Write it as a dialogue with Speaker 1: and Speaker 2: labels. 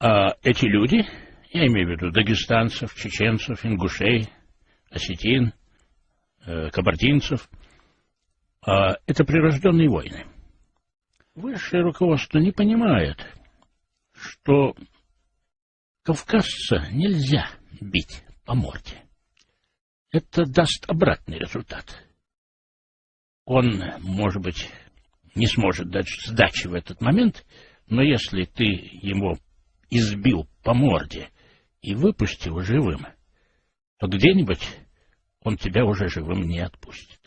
Speaker 1: А эти люди, я имею в виду дагестанцев, чеченцев, ингушей, осетин, кабардинцев, это прирожденные воины. Высшее руководство не понимает, что кавказца нельзя бить по морде. Это даст обратный результат. Он, может быть, не сможет дать сдачи в этот момент, но если ты его избил по морде и выпустил живым, то где-нибудь он тебя уже живым не отпустит.